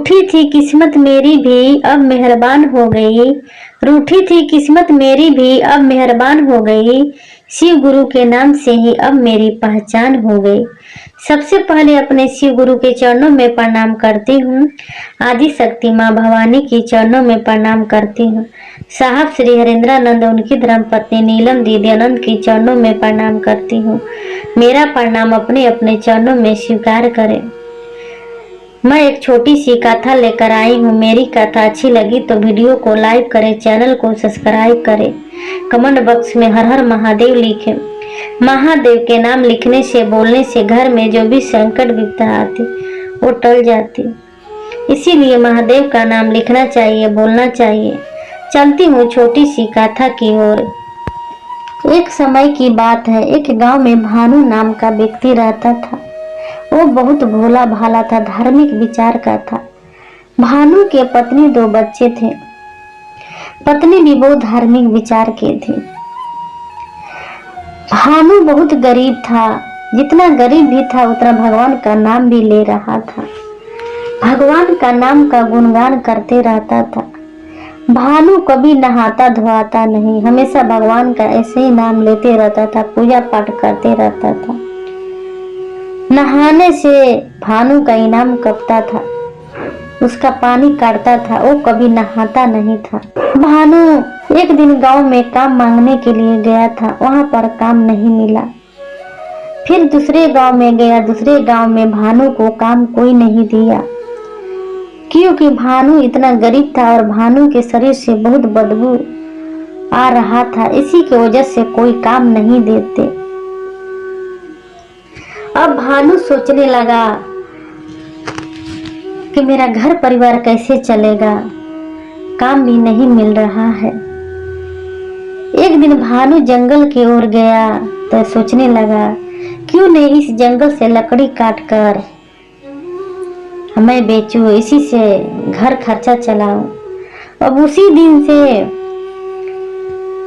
रूठी थी किस्मत मेरी भी अब मेहरबान हो गई। रूठी थी किस्मत मेरी भी अब मेहरबान हो गई। शिव गुरु के नाम से ही अब मेरी पहचान हो गई। सबसे पहले अपने शिव गुरु के चरणों में प्रणाम करती हूँ। आदि शक्ति माँ भवानी के चरणों में प्रणाम करती हूँ। साहब श्री हरेंद्रानंद उनकी धर्मपत्नी नीलम दीदी आनंद के चरणों में प्रणाम करती हूँ। मेरा प्रणाम अपने अपने चरणों में स्वीकार करें। मैं एक छोटी सी कथा लेकर आई हूँ। मेरी कथा अच्छी लगी तो वीडियो को लाइक करें, चैनल को सब्सक्राइब करें, कमेंट बॉक्स में हर हर महादेव लिखें। महादेव के नाम लिखने से, बोलने से घर में जो भी संकट विपदा आती वो टल जाती। इसीलिए महादेव का नाम लिखना चाहिए, बोलना चाहिए। चलती हूँ छोटी सी कथा की ओर। एक समय की बात है, एक गांव में भानु नाम का व्यक्ति रहता था। वो बहुत भोला भाला था, धार्मिक विचार का था। भानु के पत्नी 2 बच्चे थे। पत्नी भी बहुत धार्मिक विचार के थी। भानु बहुत गरीब था। जितना गरीब भी था उतना भगवान का नाम भी ले रहा था। भगवान का नाम का गुणगान करते रहता था। भानु कभी नहाता धोआता नहीं, हमेशा भगवान का ऐसे ही नाम लेते रहता था, पूजा पाठ करते रहता था। नहाने से भानु का इनाम कपता था, उसका पानी काटता था, वो कभी नहाता नहीं था। भानु एक दिन गांव में काम मांगने के लिए गया था, वहां पर काम नहीं मिला। फिर दूसरे गांव में गया, दूसरे गांव में भानु को काम कोई नहीं दिया, क्योंकि भानु इतना गरीब था और भानु के शरीर से बहुत बदबू आ रहा था। इसी की वजह से कोई काम नहीं देते। अब भानु सोचने लगा कि मेरा घर परिवार कैसे चलेगा, काम भी नहीं मिल रहा है। एक दिन भानु जंगल की ओर गया तो सोचने लगा क्यों नहीं इस जंगल से लकड़ी काट कर मैं बेचूं, इसी से घर खर्चा चलाऊं। अब उसी दिन से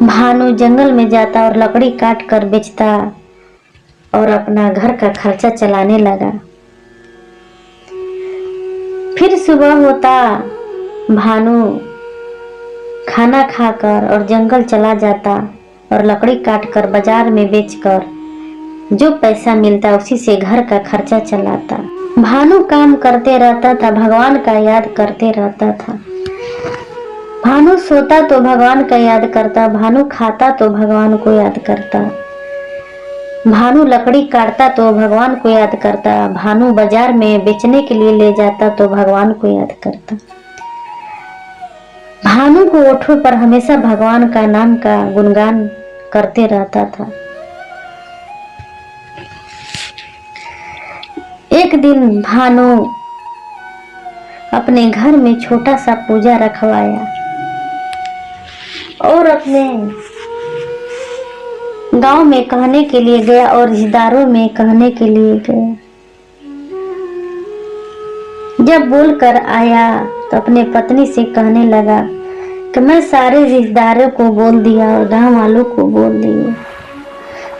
भानु जंगल में जाता और लकड़ी काट कर बेचता और अपना घर का खर्चा चलाने लगा। फिर सुबह होता, भानु खाना खाकर और जंगल चला जाता और लकड़ी काटकर बाजार में बेचकर जो पैसा मिलता उसी से घर का खर्चा चलाता। भानु काम करते रहता था, भगवान का याद करते रहता था। भानु सोता तो भगवान का याद करता, भानु खाता तो भगवान को याद करता, भानु लकड़ी काटता तो भगवान को याद करता, भानु बाजार में बेचने के लिए ले जाता तो भगवान को याद करता। भानु को ओठों पर हमेशा भगवान का नाम का गुणगान करते रहता था। एक दिन भानु अपने घर में छोटा सा पूजा रखवाया और अपने गांव में कहने के लिए गया और रिश्तेदारों में कहने के लिए गया। जब बोलकर आया तो अपने पत्नी से कहने लगा कि मैं सारे रिश्तेदारों को बोल दिया और गांव वालों को बोल दिया।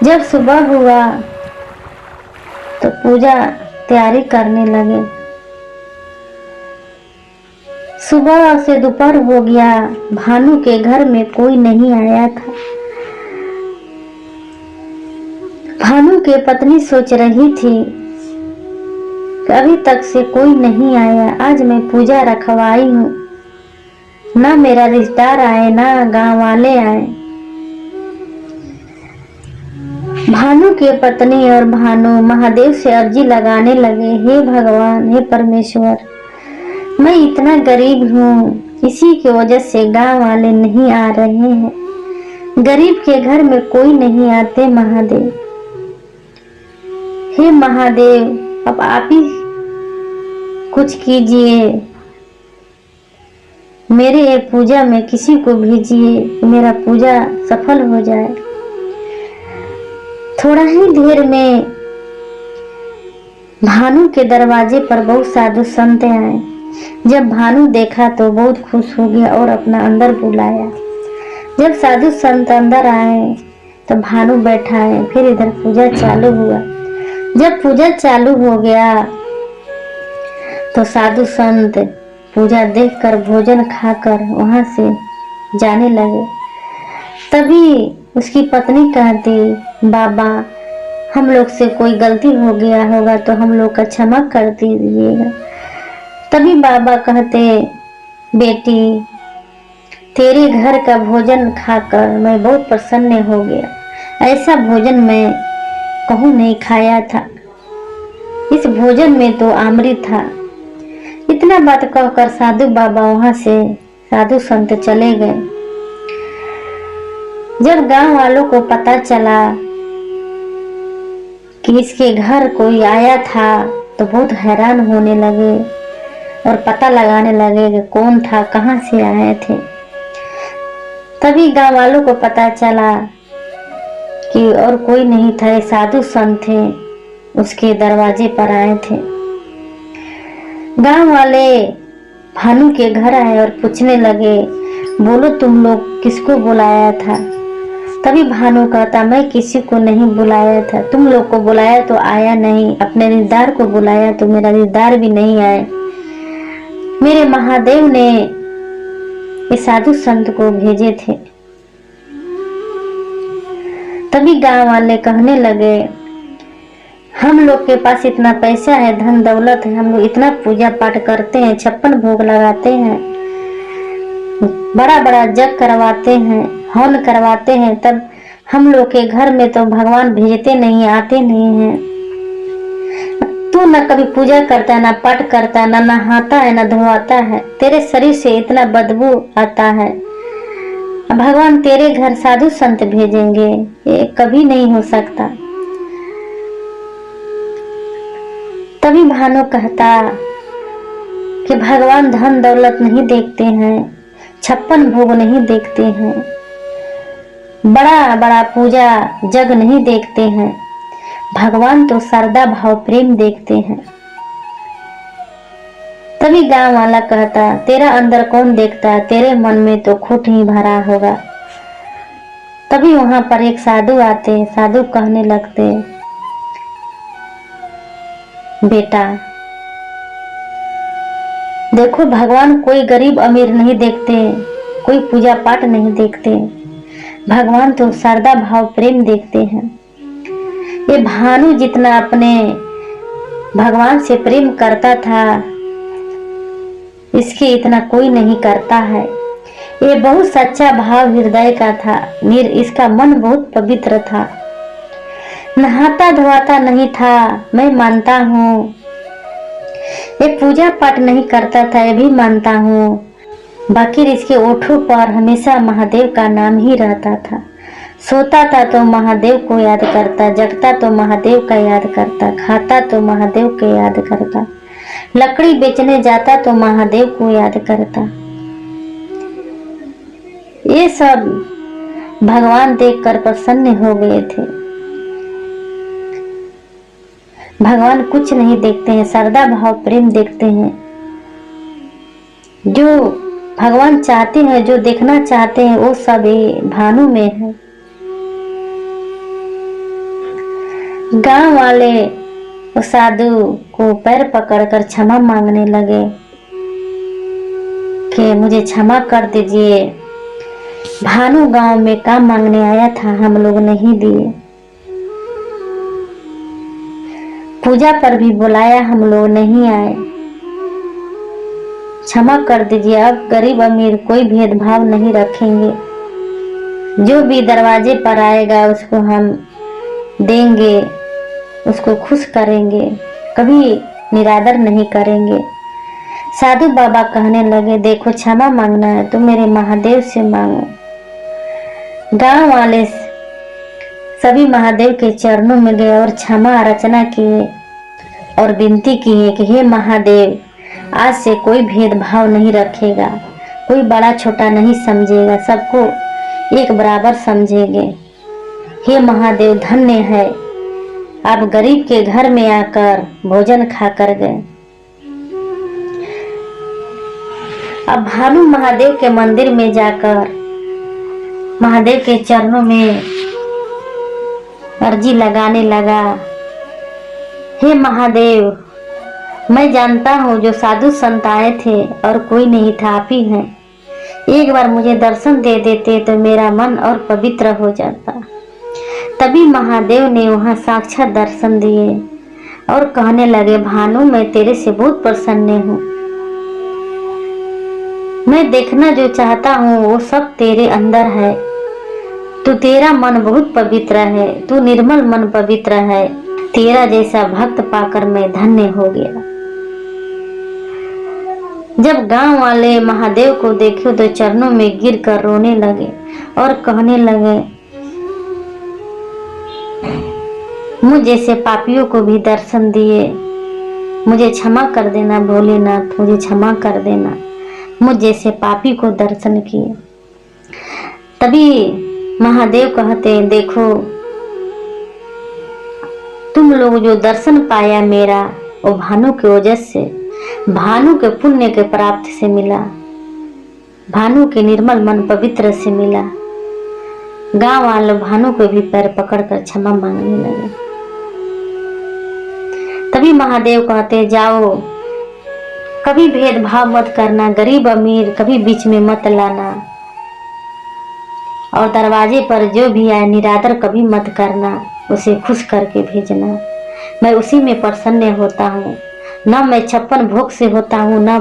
जब सुबह हुआ तो पूजा तैयारी करने लगे। सुबह से दोपहर हो गया, भानु के घर में कोई नहीं आया था। भानु के पत्नी सोच रही थी कि अभी तक से कोई नहीं आया, आज मैं पूजा रखवाई हूँ, ना मेरा रिश्तेदार आए ना गांव वाले आए। भानु के पत्नी और भानु महादेव से अर्जी लगाने लगे, हे भगवान, हे परमेश्वर, मैं इतना गरीब हूँ, इसी की वजह से गांव वाले नहीं आ रहे हैं, गरीब के घर में कोई नहीं आते। महादेव, हे महादेव, अब आप ही कुछ कीजिए, मेरे पूजा में किसी को भेजिए, मेरा पूजा सफल हो जाए। थोड़ा ही देर में भानु के दरवाजे पर बहुत साधु संत आए। जब भानु देखा तो बहुत खुश हो गया और अपना अंदर बुलाया। जब साधु संत अंदर आए तो भानु बैठा है। फिर इधर पूजा चालू हुआ। जब पूजा चालू हो गया तो साधु संत पूजा देखकर भोजन खाकर वहां से जाने लगे। तभी उसकी पत्नी कहती, बाबा हम लोग से कोई गलती हो गया होगा तो हम लोग का क्षमा कर दीजिएगा। तभी बाबा कहते, बेटी तेरे घर का भोजन खाकर मैं बहुत प्रसन्न हो गया। ऐसा भोजन मैं कहूँ नहीं खाया था, इस भोजन में तो अमृत था। इतना बात कहकर साधु बाबा वहां से साधु संत चले गए। जब गांव वालों को पता चला कि इसके घर कोई आया था तो बहुत हैरान होने लगे और पता लगाने लगे कि कौन था, कहां से आए थे। तभी गांव वालों को पता चला कि और कोई नहीं था, ये साधु संत थे, उसके दरवाजे पर आए थे। गांव वाले भानु के घर आए और पूछने लगे, बोलो तुम लोग किसको बुलाया था? तभी भानु कहता, मैं किसी को नहीं बुलाया था, तुम लोग को बुलाया तो आया नहीं, अपने रिश्तेदार को बुलाया तो मेरा रिश्तेदार भी नहीं आए। मेरे महादेव ने इस साधु संत को भेजे थे। तभी गांव वाले कहने लगे, हम लोग के पास इतना पैसा है, धन दौलत है, हम लोग इतना पूजा पाठ करते हैं, 56 भोग लगाते हैं, बड़ा बड़ा जग करवाते हैं, हवन करवाते हैं, तब हम लोग के घर में तो भगवान भेजते नहीं, आते नहीं हैं। तू न कभी पूजा करता है, ना पाठ करता है, ना नहाता है, ना धोआता है, तेरे शरीर से इतना बदबू आता है, भगवान तेरे घर साधु संत भेजेंगे? ये कभी नहीं हो सकता। तभी भानु कहता कि भगवान धन दौलत नहीं देखते हैं, 56 भोग नहीं देखते हैं, बड़ा बड़ा पूजा जग नहीं देखते हैं, भगवान तो श्रद्धा भाव प्रेम देखते हैं। तभी गांव वाला कहता, तेरा अंदर कौन देखता है, तेरे मन में तो खुद ही भरा होगा। तभी वहां पर एक साधु आते, साधु कहने लगते, बेटा देखो भगवान कोई गरीब अमीर नहीं देखते, कोई पूजा पाठ नहीं देखते, भगवान तो श्रद्धा भाव प्रेम देखते हैं। ये भानु जितना अपने भगवान से प्रेम करता था, इसके इतना कोई नहीं करता है। ये बहुत सच्चा भाव हृदय का था, इसका मन बहुत पवित्र था, नहाता धोआता नहीं था, मैं मानता हूँ। ये पूजा पाठ नहीं करता था, ये भी मानता हूँ, बाकी इसके ओठों पर हमेशा महादेव का नाम ही रहता था। सोता था तो महादेव को याद करता, जगता तो महादेव का याद करता, खाता तो महादेव को याद करता, लकड़ी बेचने जाता तो महादेव को याद करता। ये सब भगवान देखकर प्रसन्न हो गए थे। भगवान कुछ नहीं देखते हैं, श्रद्धा भाव प्रेम देखते हैं। जो भगवान चाहते हैं, जो देखना चाहते हैं, वो सब भानु में है। गांव वाले उस साधु को पैर पकड़कर क्षमा मांगने लगे कि मुझे क्षमा कर दीजिए, भानु गांव में काम मांगने आया था, हम लोग नहीं दिए, पूजा पर भी बुलाया, हम लोग नहीं आए, क्षमा कर दीजिए। अब गरीब अमीर कोई भेदभाव नहीं रखेंगे, जो भी दरवाजे पर आएगा उसको हम देंगे, उसको खुश करेंगे, कभी निरादर नहीं करेंगे। साधु बाबा कहने लगे, देखो क्षमा मांगना है तो मेरे महादेव से मांगो। गांव वाले सभी महादेव के चरणों में गए और क्षमा अर्चना किए और विनती किए कि हे महादेव, आज से कोई भेदभाव नहीं रखेगा, कोई बड़ा छोटा नहीं समझेगा, सबको एक बराबर समझेंगे। हे महादेव, धन्य है आप गरीब के घर में आकर भोजन खाकर गए। अब भानु महादेव के मंदिर में जाकर महादेव के चरणों में अर्जी लगाने लगा, हे महादेव, मैं जानता हूँ जो साधु संत आए थे और कोई नहीं था, आप ही हैं। एक बार मुझे दर्शन दे देते तो मेरा मन और पवित्र हो जाता। तभी महादेव ने वहां साक्षात दर्शन दिए और कहने लगे, भानु मैं तेरे से बहुत प्रसन्न हूँ। मैं देखना जो चाहता हूँ वो सब तेरे अंदर है। तू तेरा मन बहुत पवित्र है, तू निर्मल मन पवित्र है। तेरा जैसा भक्त पाकर मैं धन्य हो गया। जब गांव वाले महादेव को देखे तो चरणों में गिरकर रोने लगे और कहने लगे, मुझ जैसे पापियों को भी दर्शन दिए, मुझे क्षमा कर देना भोलेनाथ, मुझे क्षमा कर देना। मुझ जैसे पापी को दर्शन किए। तभी महादेव कहते, देखो तुम लोग जो दर्शन पाया मेरा वो भानु के वजह से, भानु के पुण्य के प्राप्त से मिला, भानु के निर्मल मन पवित्र से मिला। गांव वाले भानु को भी पैर पकड़कर क्षमा मांगने लगे। तभी महादेव कहते, जाओ कभी भेदभाव मत करना, गरीब अमीर कभी बीच में मत लाना, और दरवाजे पर जो भी आए निरादर कभी मत करना, उसे खुश करके भेजना। मैं उसी में प्रसन्न होता हूँ। न मैं 56 भोग से होता हूँ, न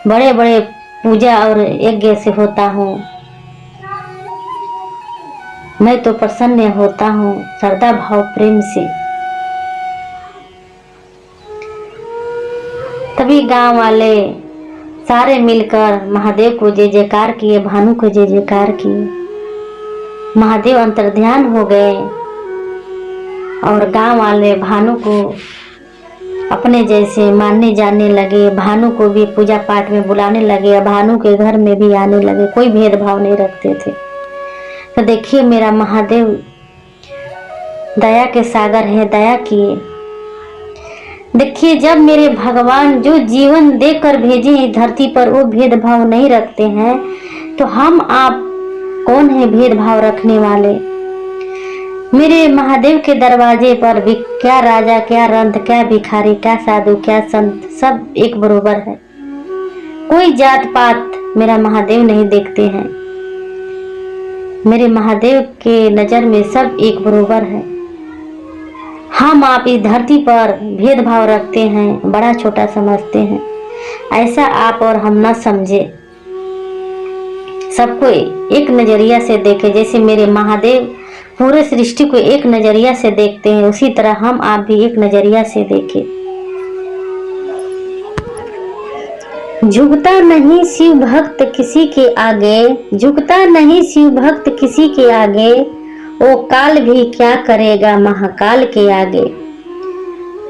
बड़े बड़े पूजा और यज्ञ से होता हूँ। मैं तो प्रसन्न होता हूँ श्रद्धा भाव प्रेम से। तभी गांव वाले सारे मिलकर महादेव को जय जयकार किए, भानु को जय जयकार किए। महादेव अंतर्ध्यान हो गए और गांव वाले भानु को अपने जैसे मानने जाने लगे। भानु को भी पूजा पाठ में बुलाने लगे, भानु के घर में भी आने लगे, कोई भेदभाव नहीं रखते थे। तो देखिए मेरा महादेव दया के सागर है, दया किए। देखिए जब मेरे भगवान जो जीवन देकर भेजे हैं धरती पर वो भेदभाव नहीं रखते हैं, तो हम आप कौन है भेदभाव रखने वाले। मेरे महादेव के दरवाजे पर भी क्या राजा, क्या रंत, क्या भिखारी, क्या साधु, क्या संत, सब एक बरोबर है। कोई जात पात मेरा महादेव नहीं देखते हैं। मेरे महादेव के नजर में सब एक बरोबर है। हम आप इस धरती पर भेदभाव रखते हैं, बड़ा छोटा समझते हैं। ऐसा आप और हम न समझे, सबको एक नजरिया से देखे। जैसे मेरे महादेव पूरे सृष्टि को एक नजरिया से देखते हैं, उसी तरह हम आप भी एक नजरिया से देखें। झुकता नहीं शिव भक्त किसी के आगे, झुकता नहीं शिव भक्त किसी के आगे, वो काल भी क्या करेगा महाकाल के आगे।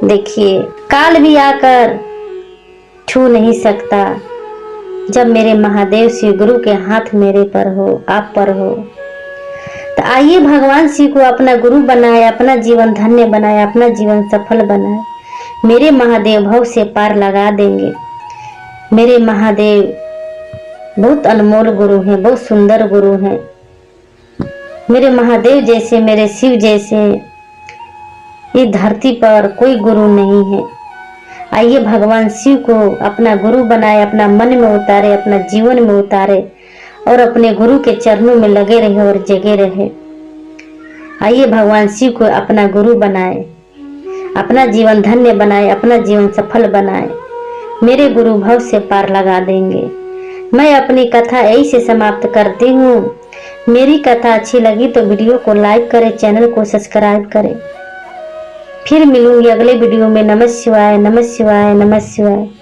देखिए काल भी आकर छू नहीं सकता जब मेरे महादेव शिव गुरु के हाथ मेरे पर हो, आप पर हो। तो आइए भगवान शिव को अपना गुरु बनाए, अपना जीवन धन्य बनाए, अपना जीवन सफल बनाए। मेरे महादेव भव से पार लगा देंगे। मेरे महादेव बहुत अनमोल गुरु हैं, बहुत सुंदर गुरु हैं। मेरे महादेव जैसे, मेरे शिव जैसे इस धरती पर कोई गुरु नहीं है। आइए भगवान शिव को अपना गुरु बनाए, अपना मन में उतारे, अपना जीवन में उतारे और अपने गुरु के चरणों में लगे रहे और जगे रहे। आइए भगवान शिव को अपना गुरु बनाए, अपना जीवन धन्य बनाए, अपना जीवन सफल बनाए। मेरे गुरु भव से पार लगा देंगे। मैं अपनी कथा यही से समाप्त करती हूँ। मेरी कथा अच्छी लगी तो वीडियो को लाइक करें, चैनल को सब्सक्राइब करें। फिर मिलूंगी अगले वीडियो में। नमः शिवाय, नमः शिवाय, नमः शिवाय।